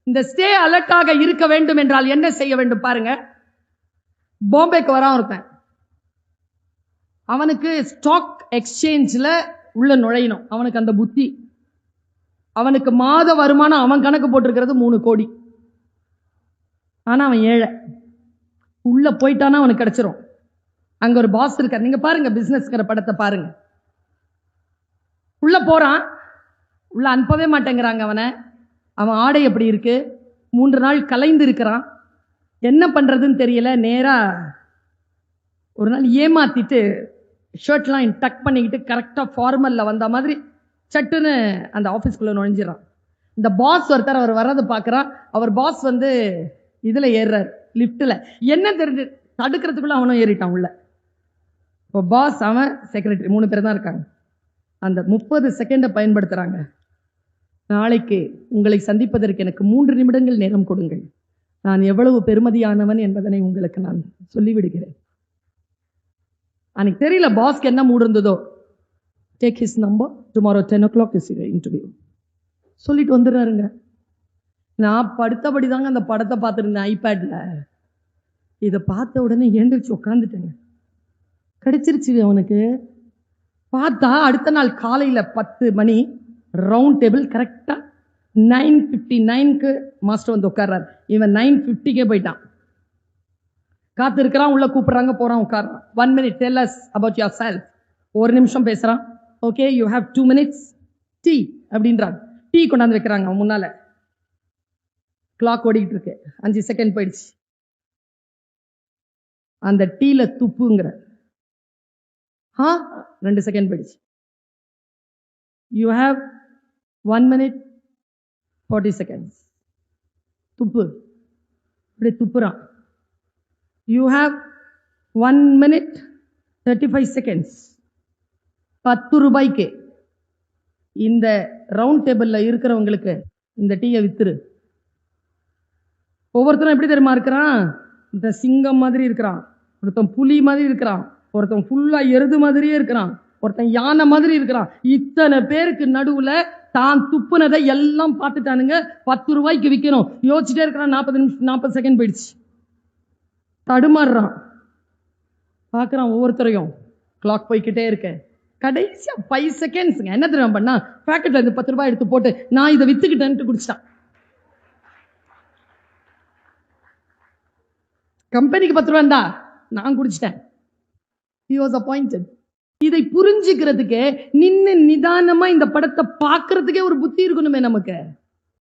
இந்த ஸ்டே அலர்ட்டாக இருக்க வேண்டும் என்றால் என்ன செய்ய வேண்டும் பாருங்க. பாம்பேக்கு வரான் ஒருத்தன், அவனுக்கு ஸ்டாக் எக்ஸ்சேஞ்சில் உள்ள நுழையணும். அவனுக்கு அந்த புத்தி. அவனுக்கு மாத வருமானம் அவன் கணக்கு போட்டிருக்கிறது 3 கோடி. ஆனா அவன் ஏழை. உள்ள போயிட்டானா அவனுக்கு கிடைச்சிரும். அங்க ஒரு பாஸ் இருக்கார். நீங்க பாருங்க, பிசினஸ்ங்கிற படத்தை பாருங்க. உள்ள போறான், உள்ள அனுப்பவே மாட்டேங்கிறாங்க அவனை. அவன் ஆடை எப்படி இருக்கு, 3 நாள் கலைந்து இருக்கிறான், என்ன பண்றதுன்னு தெரியல. நேரா ஒரு நாள் ஏமாத்திட்டு ஷர்ட்லாம் டக் பண்ணிக்கிட்டு கரெக்டா ஃபார்மல்ல வந்த மாதிரி சட்டுன்னு அந்த ஆஃபீஸ்க்குள்ள நுழைஞ்சிடறான். இந்த பாஸ் ஒருத்தர் அவர் வர்றதை பார்க்குறான். அவர் பாஸ் வந்து இதுல ஏறுறார், லிஃப்ட்ல. என்ன தெரிஞ்சு தடுக்கிறதுக்குள்ள அவனும் ஏறிட்டான் உள்ள. இப்போ பாஸ், அவன், செக்ரட்டரி 3 பேர் தான் இருக்காங்க. அந்த 30 செகண்டை பயன்படுத்துறாங்க. நாளைக்கு உங்களை சந்திப்பதற்கு எனக்கு 3 நிமிடங்கள் நேரம் கொடுங்கள், நான் எவ்வளவு பெருமதியானவன் என்பதனை உங்களுக்கு நான் சொல்லிவிடுகிறேன். அன்னைக்கு தெரியல பாஸ்க்கு என்ன மூடு இருந்ததோ. Take his number, tomorrow 10 o'clock is interview சொல்லிட்டு வந்துடுறாருங்க. நான் படுத்தபடி தாங்க அந்த படத்தை பார்த்துருந்தேன் ஐபேட்ல. இதை பார்த்த உடனே ஏந்திரிச்சு உட்காந்துட்டேங்க. கிடைச்சிருச்சு அவனுக்கு. பார்த்தா அடுத்த நாள் காலையில 10 மணி ரவுண்ட் டேபிள். கரெக்டா 9:59க்கு மாஸ்டர் வந்து உட்கார்றாரு. இவன் 9:50க்கே போயிட்டான். காத்து இருக்கிறான், உள்ள கூப்பிடுறாங்க, போறான், உட்கார்றான். 1 minute, tell us about yourself. 1 நிமிஷம் பேசுறான். Okay, you have 2 minutes. Tea அப்படின்றாங்க. டீ கொண்டாந்து வைக்கிறாங்க அவன் முன்னால. கிளாக் ஓடிக்கிட்டு இருக்கு. 5 செகண்ட் போயிடுச்சு. அந்த டீல துப்புங்கிற 2 செகண்ட் போயிடுச்சு. You have 1 minute 40 seconds. துப்பு. இப்படி துப்புறான். You have 1 minute 35 seconds. 10 ரூபாய்க்கு இந்த ரவுண்ட் டேபிள்ல இருக்கிறவங்களுக்கு இந்த டீயை வித்துரு. ஒவ்வொருத்தரும் எப்படி தெரியுமா இருக்கிறான்? இந்த சிங்கம் மாதிரி இருக்கிறான், ஒருத்தன் புலி மாதிரி இருக்கிறான், ஒருத்தன் ஃபுல்லா எருது மாதிரியே இருக்கிறான், ஒருத்தன் யானை மாதிரி இருக்கிறான். இத்தனை பேருக்கு நடுவுல தான் துப்புனதை எல்லாம் பார்த்துட்டானுங்க. 10 ரூபாய்க்கு விற்கணும். யோசிச்சுட்டே இருக்கிறான். 40 செகண்ட் போயிடுச்சு. தடுமாறுறான். பார்க்குறான் ஒவ்வொருத்தரையும். கிளாக் போய்கிட்டே இருக்க. கடைசியா 5 செகண்ட்ஸுங்க. என்ன தெரியும் பண்ணா, பேக்கெட்ல இருந்து 10 ரூபாய் எடுத்து போட்டு நான் இதை வித்துக்கிட்டேன்ட்டு குடிச்சிட்டான். கம்பெனிக்கு 10 ரூபாய் தான், நான் குடிச்சிட்டேன். He was appointed. இதை புரிஞ்சுக்கிறதுக்கு நின்னு நிதானமா இந்த படத்தை பார்க்கறதுக்கே ஒரு புத்தி இருக்கணுமே நமக்கு.